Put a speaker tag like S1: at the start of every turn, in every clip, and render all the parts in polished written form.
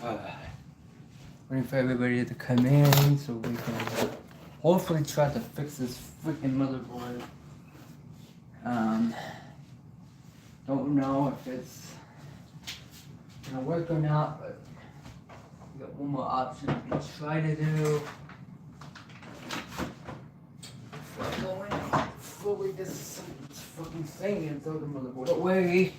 S1: Waiting for everybody to come in so we can hopefully try to fix this freaking motherboard. Don't know if it's gonna work or not, but we got one more option we can try to do. Before going fully this fucking thing and throw the motherboard away.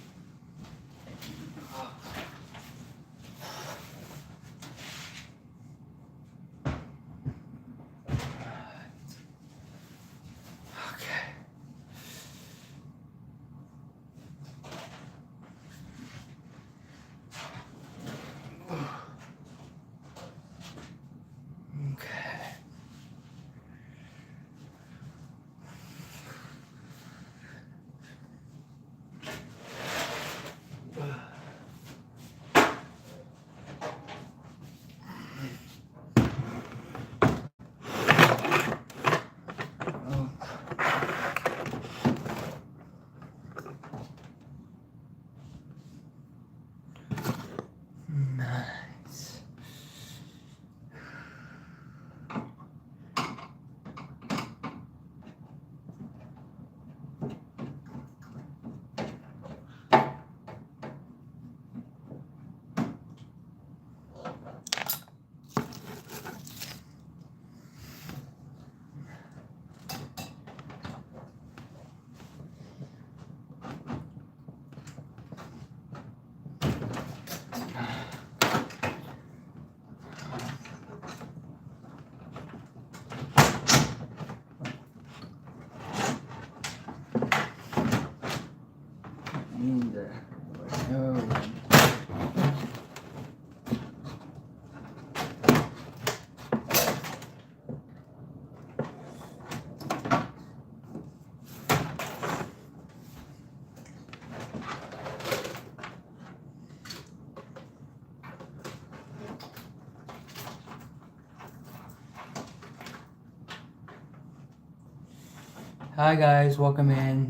S1: Hi guys, welcome in.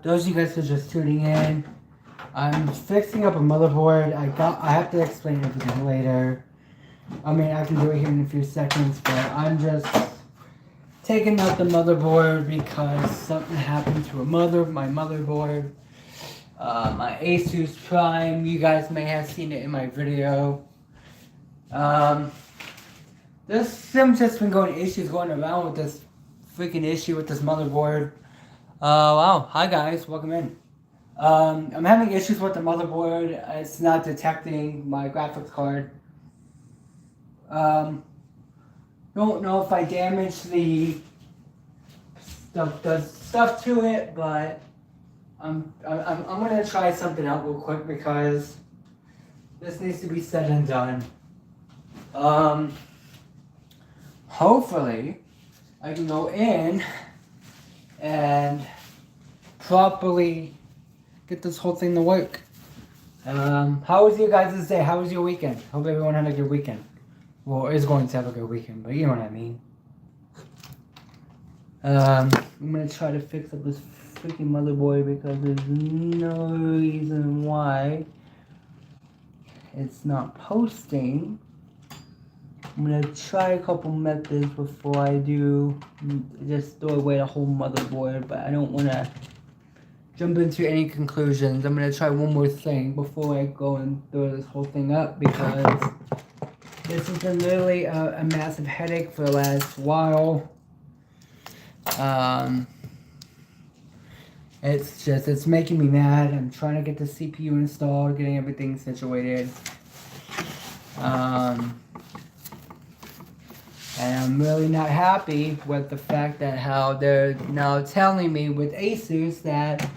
S1: Those of you guys who are just tuning in, I'm fixing up a motherboard. I have to explain everything later. I mean, I can do it here in a few seconds, but I'm just taking out the motherboard because something happened to my motherboard. My Asus Prime, you guys may have seen it in my video. There's some just been issues going around with this freaking issue with this motherboard. Wow, hi guys, welcome in. I'm having issues with the motherboard. It's not detecting my graphics card. Don't know if I damaged the stuff to it, but I'm gonna try something out real quick because this needs to be said and done. Hopefully I can go in and properly get this whole thing to work. How was your guys' day? How was your weekend? Hope everyone had a good weekend. Well, is going to have a good weekend, but you know what I mean. I'm gonna try to fix up this freaking motherboard because there's no reason why it's not posting. I'm gonna try a couple methods before I do just throw away the whole motherboard, but I don't want to jump into any conclusions. I'm gonna try one more thing before I go and throw this whole thing up because this has been really a massive headache for the last while. It's making me mad. I'm trying to get the CPU installed, getting everything situated. And I'm really not happy with the fact that how they're now telling me with Asus that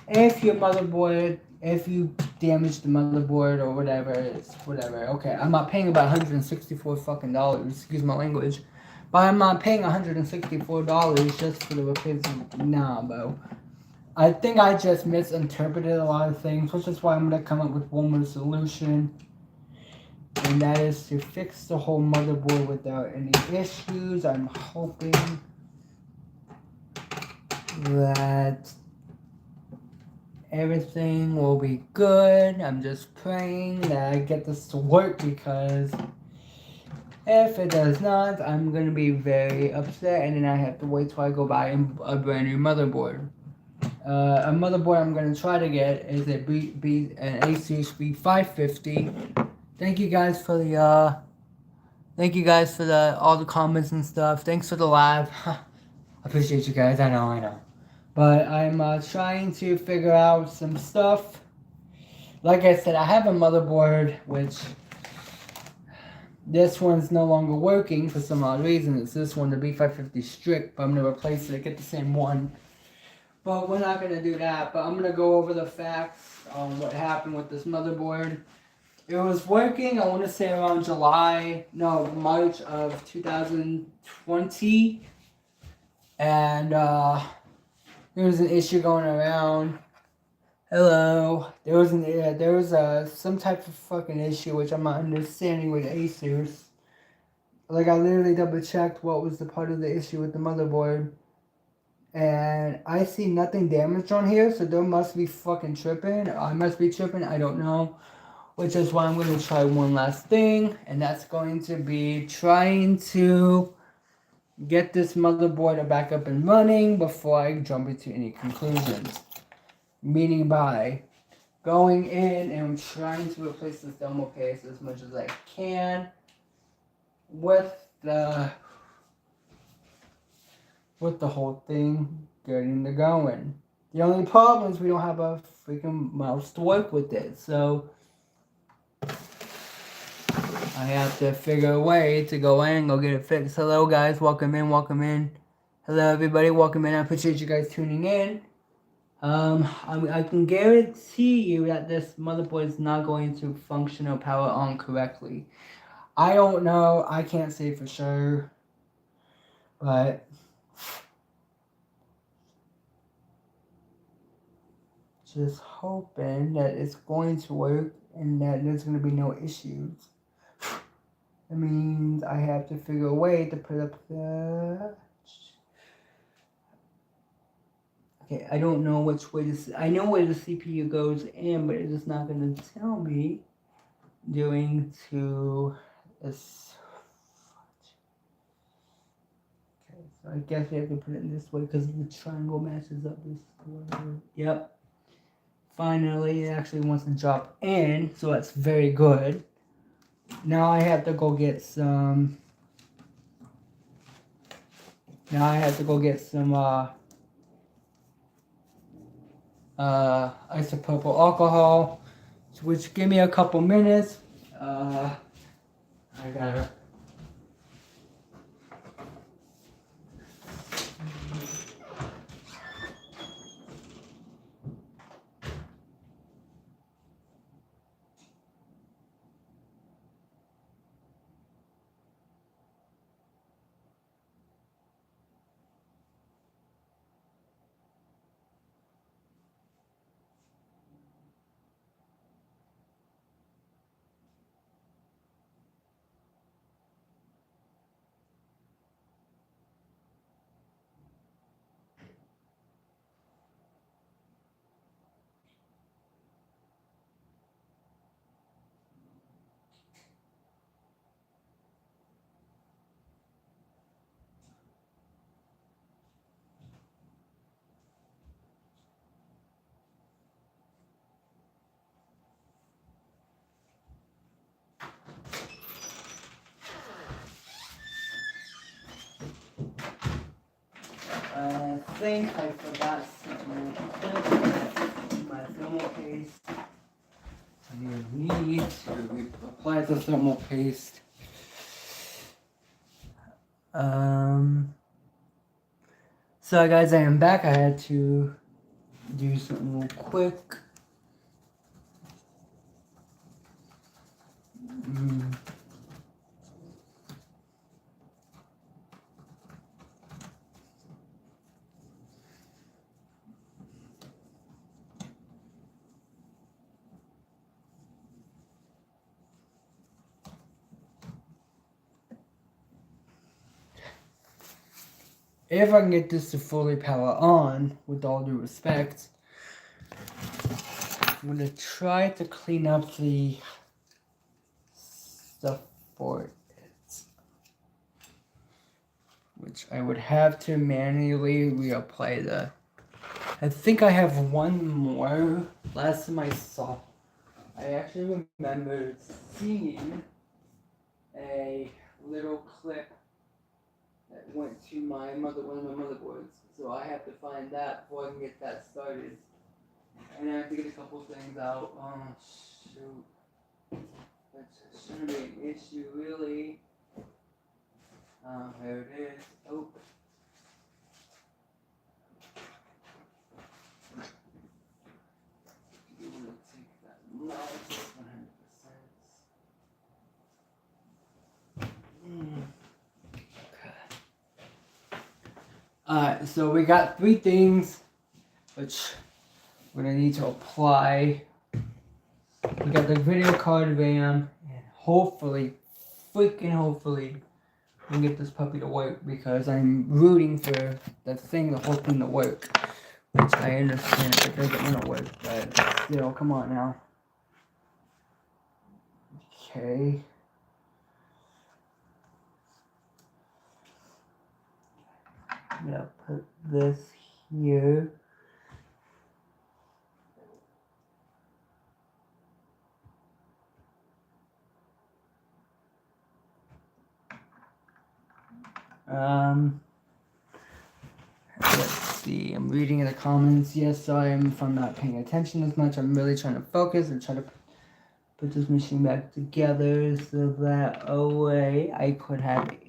S1: if you damage the motherboard or whatever, it's whatever. Okay, I'm not paying about $164 fucking dollars, excuse my language, but I'm not paying $164 just for the replacement. Nah, bro. I think I just misinterpreted a lot of things, which is why I'm gonna come up with one more solution. And that is to fix the whole motherboard without any issues. I'm hoping that everything will be good. I'm just praying that I get this to work, because if it does not, I'm going to be very upset, and then I have to wait till I go buy a brand new motherboard. A motherboard I'm going to try to get is an asus B550. Thank you guys for the all the comments and stuff. Thanks for the live. I appreciate you guys. I know. But I'm trying to figure out some stuff. Like I said, I have a motherboard, which this one's no longer working for some odd reason. It's this one, the B550 Strict, but I'm going to replace it, get the same one. But we're not going to do that. But I'm going to go over the facts on what happened with this motherboard. It was working, I want to say around March of 2020. And there was an issue going around. Hello. There was some type of fucking issue which I'm not understanding with Asus. Like, I literally double checked what was the part of the issue with the motherboard. And I see nothing damaged on here, so there must be fucking tripping. I must be tripping, I don't know. Which is why I'm going to try one last thing. And that's going to be trying to get this motherboard back up and running before I jump into any conclusions. Meaning by going in and trying to replace this thermal paste as much as I can with the whole thing getting to going. The only problem is we don't have a freaking mouse to work with it, so I have to figure a way to go in and go get it fixed. Hello guys, welcome in. Hello everybody, welcome in. I appreciate you guys tuning in. I can guarantee you that this motherboard is not going to function or power on correctly. I don't know, I can't say for sure, but just hoping that it's going to work and that there's going to be no issues. That means I have to figure a way to put up the... Okay, I don't know which way I know where the CPU goes in, but it's just not going to tell me doing to this. Okay, so I guess I have to put it in this way because the triangle matches up this way. Yep. Finally, it actually wants to drop in, so that's very good. Now I have to go get some... isopropyl alcohol, which give me a couple minutes. I gotta... I think I forgot something. My thermal paste. I need to apply the thermal paste. So guys, I am back. I had to do something real quick. If I can get this to fully power on, with all due respect, I'm gonna try to clean up the stuff for it, which I would have to manually reapply the. I think I have one more. Last time I saw, I actually remember seeing a little clip that went to one of my motherboards. So I have to find that before I can get that started. And I have to get a couple things out. Oh shoot. That shouldn't be an issue really. There it is. Oh. You want to take that knife, 100%. Okay. So we got 3 things which we're gonna need to apply. We got the video card RAM, and hopefully, freaking hopefully, we can get this puppy to work, because I'm rooting for the whole thing to work. Which I understand if it doesn't want to work, but still, come on now. Okay. I'm gonna put this here. Let's see, I'm reading in the comments. Yes, sorry if I'm not paying attention as much. I'm really trying to focus and try to put this machine back together so that way I could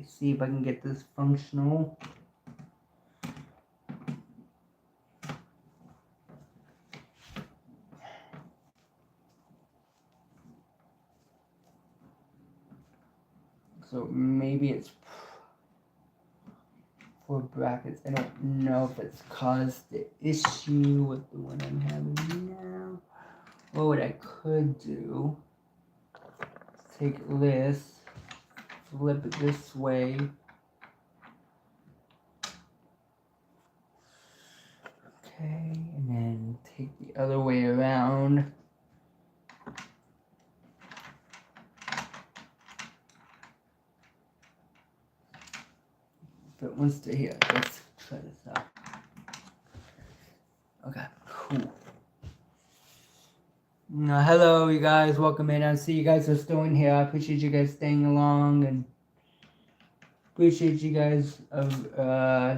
S1: see if I can get this functional. So maybe it's for brackets. I don't know if it's caused the issue with the one I'm having now. Or what I could do is take this, flip it this way. Okay, and then take the other way around. If it wants to here, let's try this out. Okay, cool. Hello, you guys. Welcome in. I see you guys are still in here. I appreciate you guys staying along, and appreciate you guys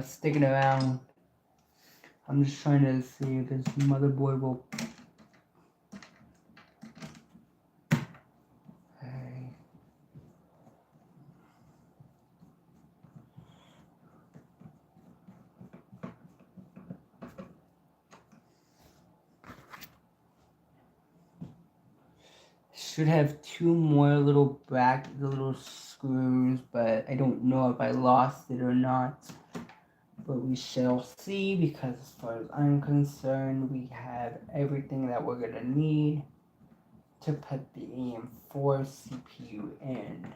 S1: sticking around. I'm just trying to see if this motherboard will. Okay. Should have 2 more little little screws, but I don't know if I lost it or not. But we shall see, because as far as I'm concerned, we have everything that we're gonna need to put the AM4 CPU in.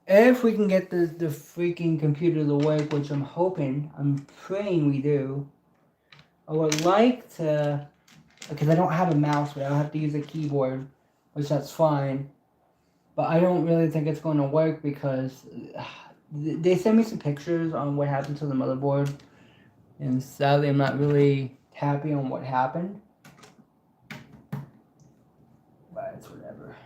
S1: If we can get the freaking computer to work, which I'm hoping, I'm praying we do. I would like to, because I don't have a mouse, but I'll have to use a keyboard, which that's fine. But I don't really think it's going to work, because they sent me some pictures on what happened to the motherboard. And sadly, I'm not really happy on what happened. But it's whatever.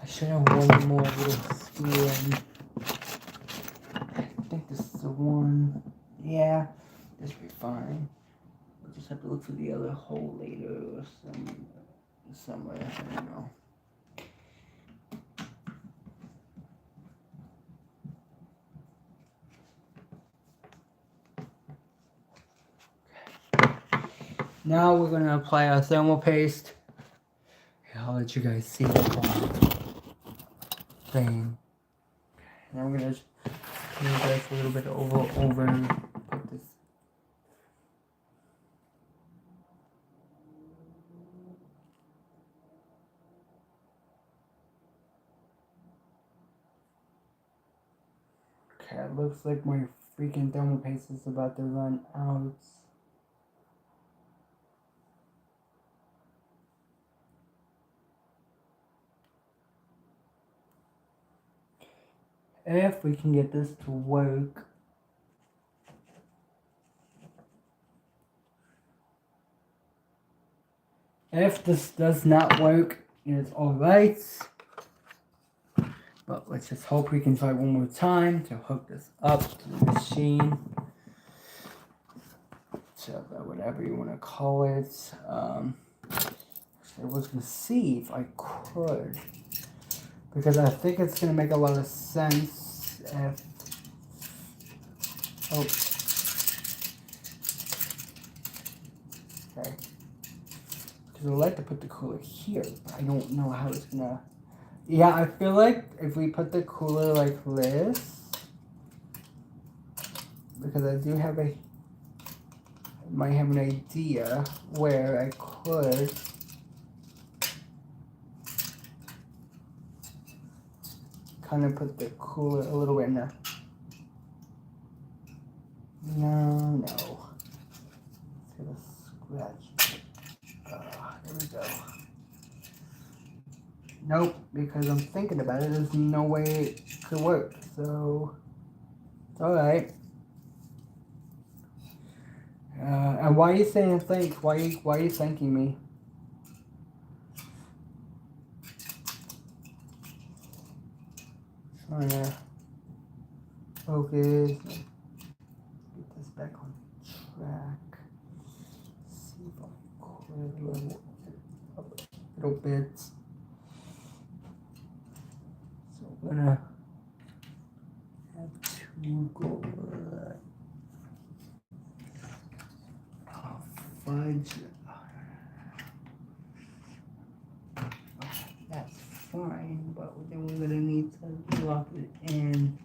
S1: I should have one more little screw in. I think this is the one. Yeah, this will be fine. We'll just have to look for the other hole later or somewhere. I don't know. Now we're going to apply our thermal paste. I'll let you guys see the whole thing. Now we're going to move this a little bit over and put this. it looks like my freaking thermal paste is about to run out. If we can get this to work. If this does not work, it's alright. But let's just hope we can try one more time to hook this up to the machine. So whatever you want to call it. I was going to see if I could. Because I think it's going to make a lot of sense if... Oh. Okay. Because I'd like to put the cooler here, but I don't know how it's going to... Yeah, I feel like if we put the cooler like this... Because I do have a... I might have an idea where I could... kind of put the cooler a little bit in there. No. Let's get a scratch. There we go. Nope, because I'm thinking about it, there's no way it could work, so it's alright. And why are you saying think? Why are you thanking me? Trying to focus. Get this back on track. See if I can clear a little bit. So I'm gonna have to go. Fudge. That's fine, but then we're gonna need to lock it in.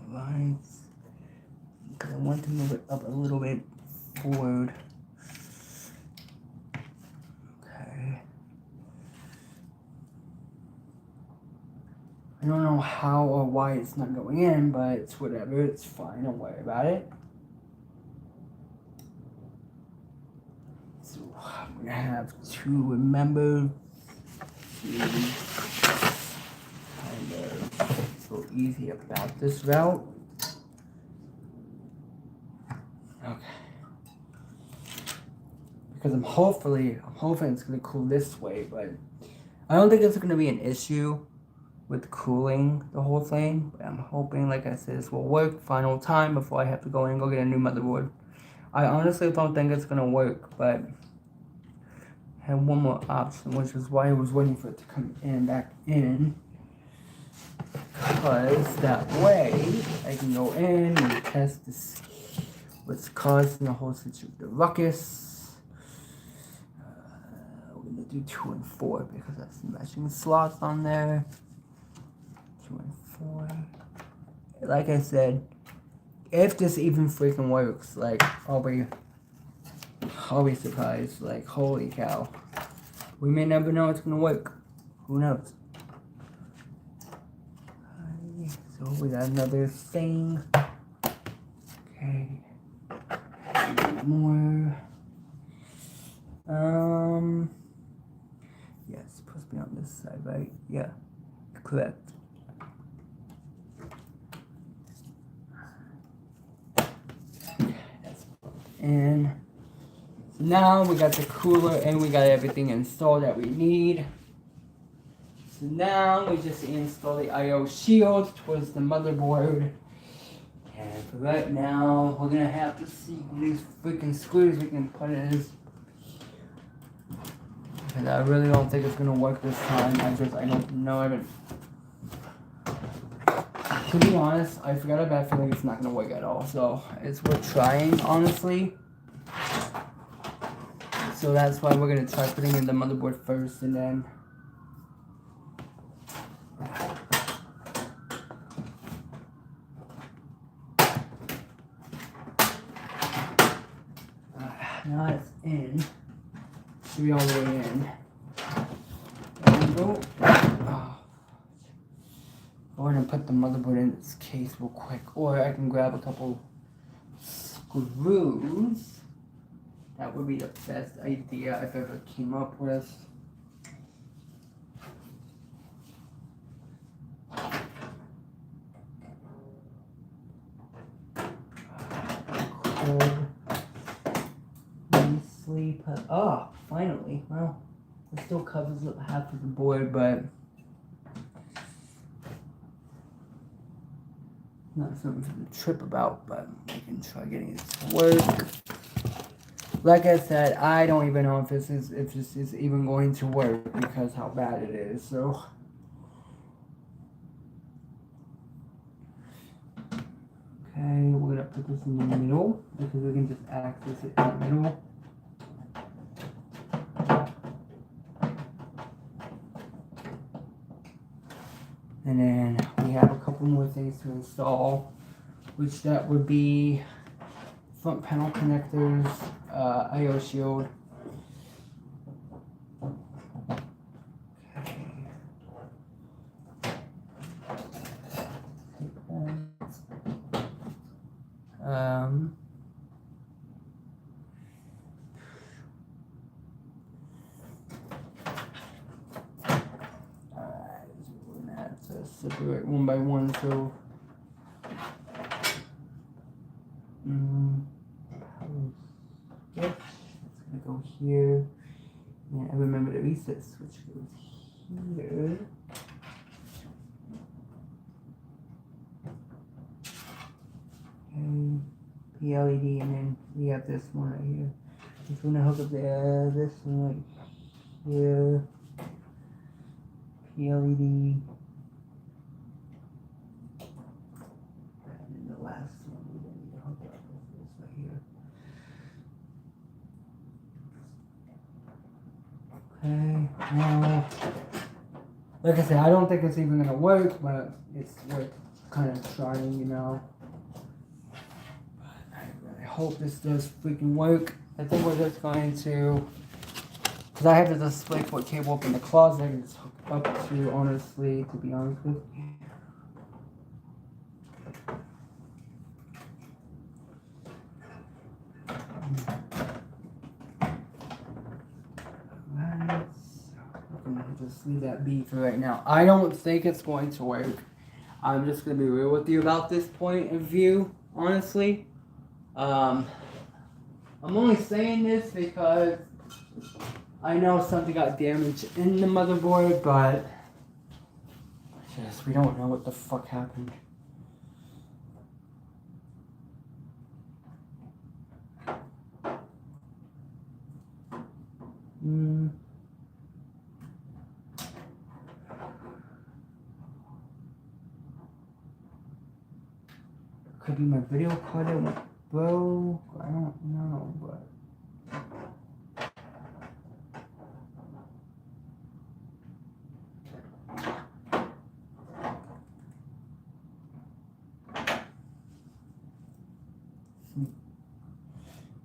S1: Alright. Because I want to move it up a little bit forward. Okay. I don't know how or why it's not going in, but it's whatever, it's fine, don't worry about it. So I'm gonna have to remember to kind of go easy about this route. Okay. Because I'm hoping it's gonna cool this way, but I don't think it's gonna be an issue with cooling the whole thing. But I'm hoping, like I said, this will work final time before I have to go in and go get a new motherboard. I honestly don't think it's gonna work, but I have one more option, which is why I was waiting for it to come in back in. Because that way I can go in and test this, what's causing the whole situation, the ruckus. We're gonna do 2 and 4 because that's the matching slots on there. 2 and 4. Like I said, if this even freaking works, like I'll be surprised. Like, holy cow, we may never know it's gonna work. Who knows? Okay, so we got another thing. Okay, more. Yeah, it's supposed to be on this side, right? Yeah, correct. And so now we got the cooler and we got everything installed that we need. So now we just install the I/O shield towards the motherboard. And for right now, we're gonna have to see these freaking screws we can put in. Because I really don't think it's gonna work this time. I don't know. To be honest, I forgot a bad feeling it's not gonna work at all. So it's worth trying, honestly. So that's why we're gonna try putting in the motherboard first, and then now it's in. Should be all the way in. There we go. Oh. Go ahead and put the motherboard in its case real quick, or I can grab a couple screws. That would be the best idea I've ever came up with. Sleep. Oh, finally. Well, it still covers up half of the board, but not something to trip about, but I can try getting it to work. Like I said, I don't even know if this is even going to work because how bad it is. So okay, we're gonna put this in the middle because we can just access it in the middle. And then we have a couple more things to install, which that would be front panel connectors, I/O shield. Separate one by one, so yes, it's gonna go here. And I remember the reset switch goes here. And PLED, and then we have this one right here. It's gonna hook up this one right here. PLED. Last one we need to hook up with this right here. Okay, well, like I said, I don't think it's even gonna work, but it's worth kind of trying, you know. But I really hope this does freaking work. I think we're just going to, because I have the DisplayPort cable up in the closet and it's hooked up to, honestly, to be honest with you. Just leave that be for right now. I don't think it's going to work. I'm just going to be real with you about this point of view, honestly. I'm only saying this because I know something got damaged in the motherboard, but just we don't know what the fuck happened. Could be my video card that went broke. I don't know, but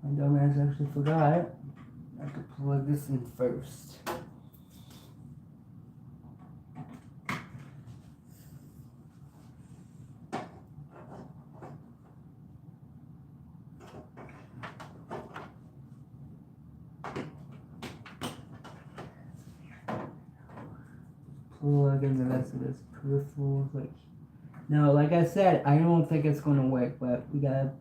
S1: my dumbass actually forgot. I have to plug this in first. Plug in the rest of this peripherals. Like, no, like I said, I don't think it's gonna work, but we gotta.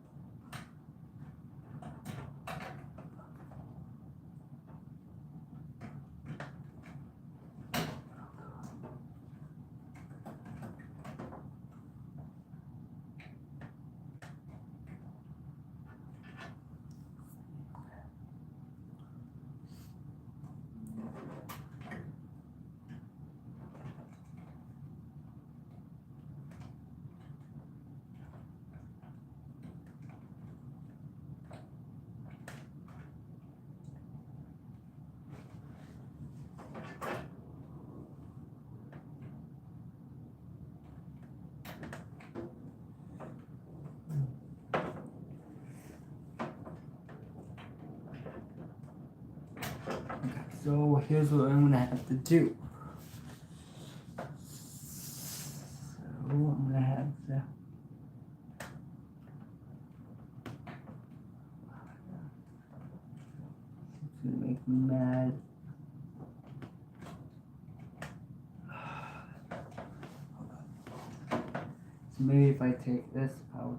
S1: So here's what I'm gonna have to do. So cable. I'm gonna have to. It's gonna make me mad. So maybe if I take this out.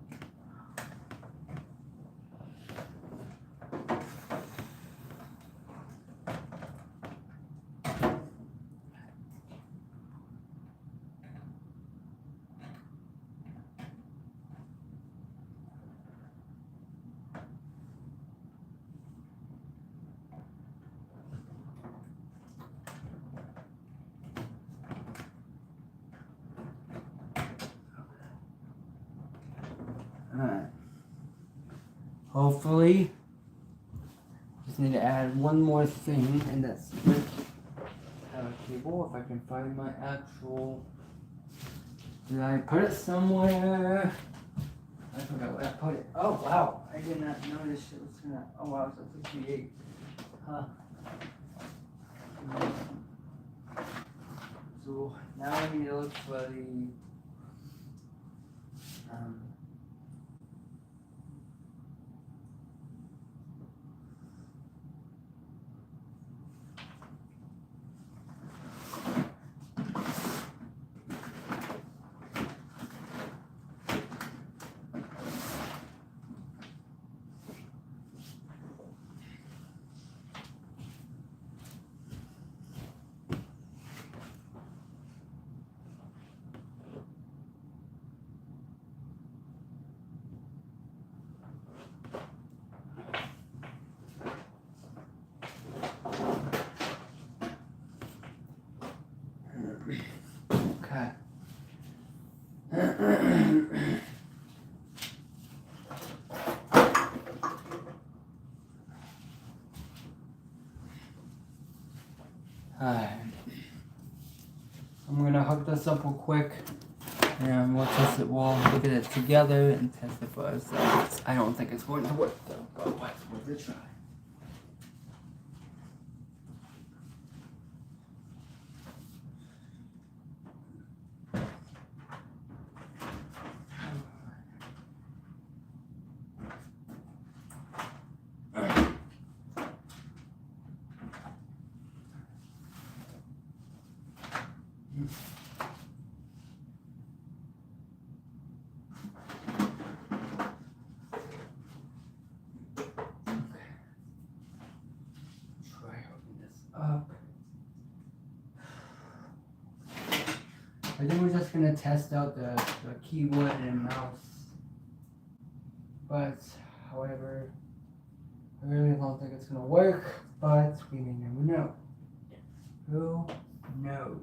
S1: Alright. Hopefully, just need to add one more thing, and that's this power cable. If I can find my actual. Did I put it somewhere? I forgot where I put it. Oh wow! I did not know this shit was gonna. Oh wow, it's a 58. Huh. So now I need to look for the. Okay. Alright. I'm gonna hook this up real quick and we'll test it. We'll look at it together and test it for ourselves. I don't think it's going to work though, but it's worth a try. I think we're just gonna test out the keyboard and mouse. But, however, I really don't think it's gonna work, but we may never know. Who knows?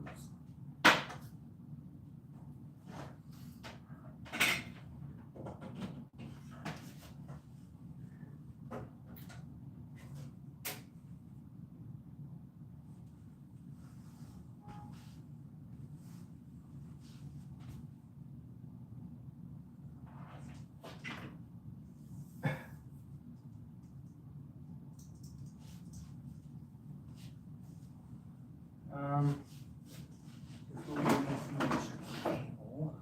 S1: Before we get some extra cable,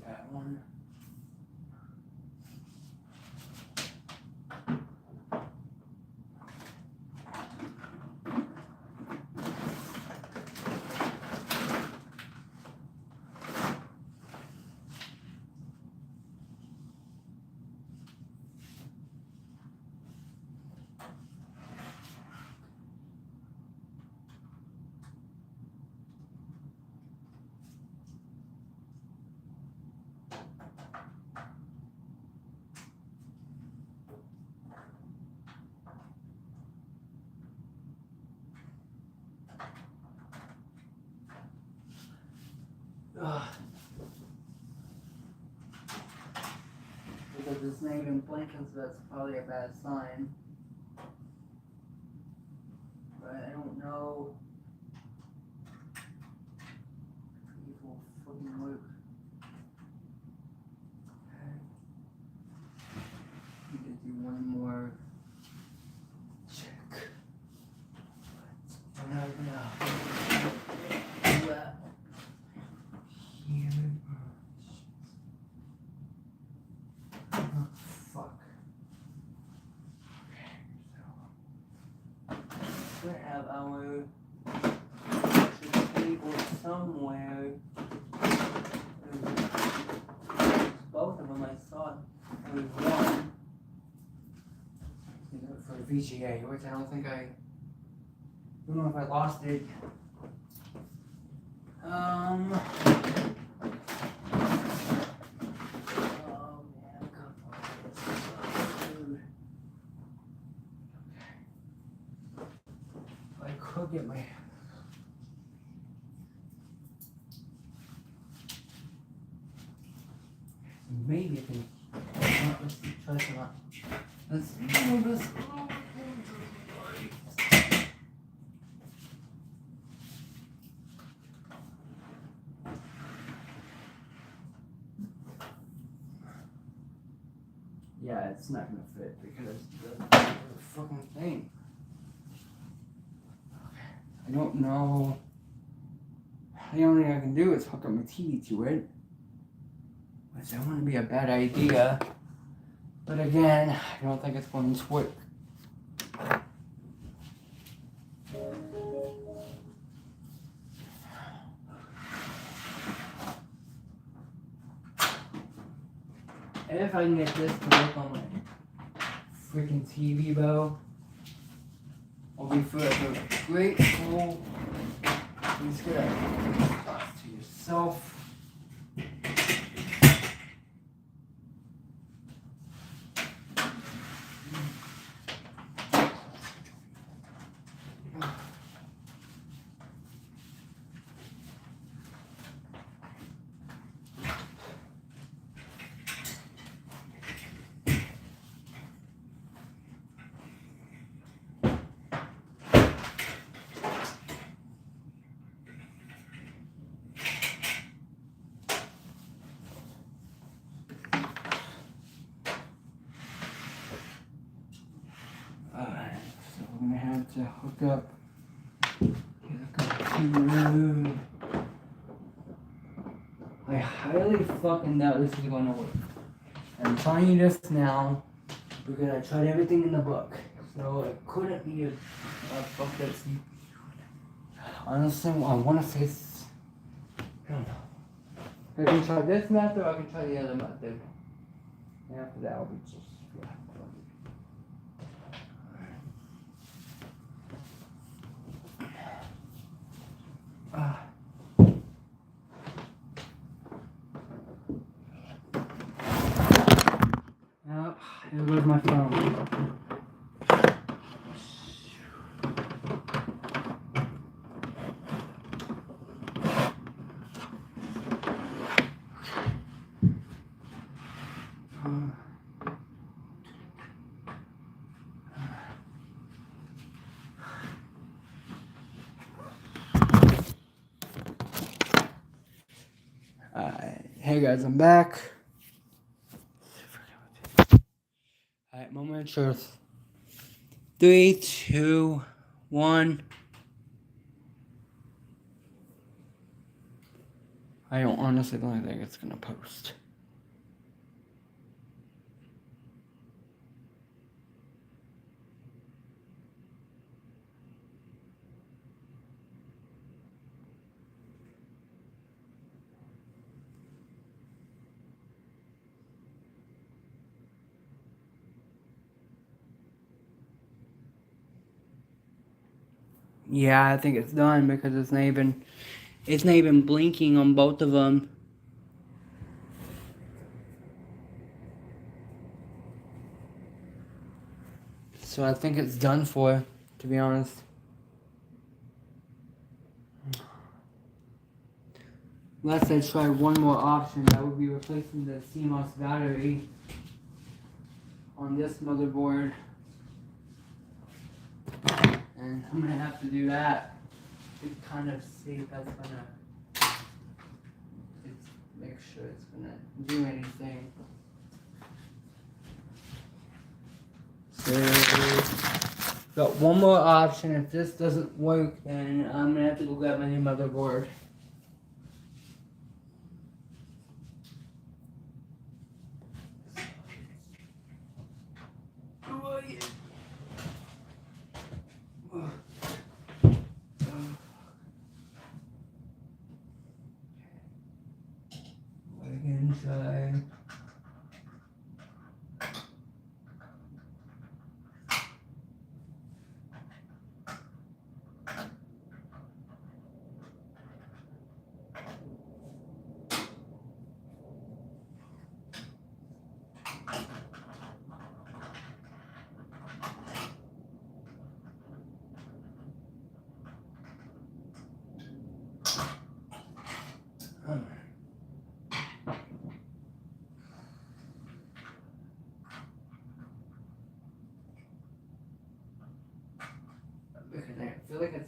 S1: that one. Because it's not even blinking, so that's probably a bad sign. But I don't know if it will fucking work. Okay. We can do one more check. But we're not gonna do that here. have our electric cable somewhere. Both of them I saw. There was one. For a VGA, which I don't know if I lost it. Oh man, I could get my maybe I can let's try some out. Let's move this. Yeah, it's not gonna fit because the fucking thing. I don't know. The only thing I can do is hook up my TV to it, which I wouldn't be a bad idea. But again, I don't think it's going to work. If I can get this to work on my freaking TV bow, I'll be forever grateful. You just gotta talk to yourself. So we're gonna have to hook up. I highly fucking doubt this is gonna work. I'm telling you this now because I tried everything in the book. So it couldn't be a book that's honestly, I wanna say it's, I don't know. I can try this method or I can try the other method. And after that I'll be just here goes my phone. Hey guys, I'm back. Alright, moment of truth. 3, 2, 1. I honestly don't think it's gonna post. Yeah, I think it's done because it's not even blinking on both of them. So I think it's done for, to be honest. Unless I try one more option, that would be replacing the CMOS battery on this motherboard. And I'm gonna have to do that to kind of see if that's gonna make sure it's gonna do anything. So got one more option. If this doesn't work, then I'm gonna have to go get my new motherboard.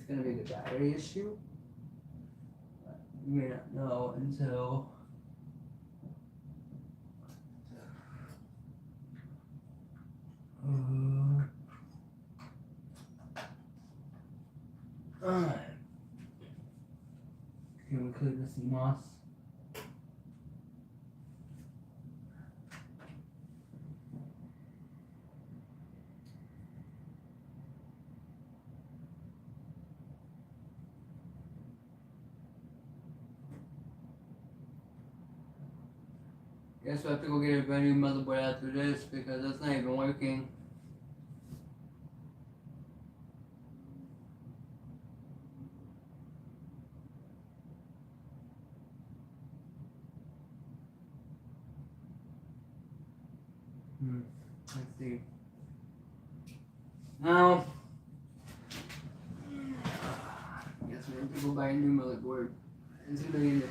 S1: it's gonna be the battery issue. You may not know until can we clear the CMOS? Guess we'll have to go get a brand new motherboard after this because that's not even working. Let's see. Now, I guess we're gonna go buy a new motherboard. It's gonna be in the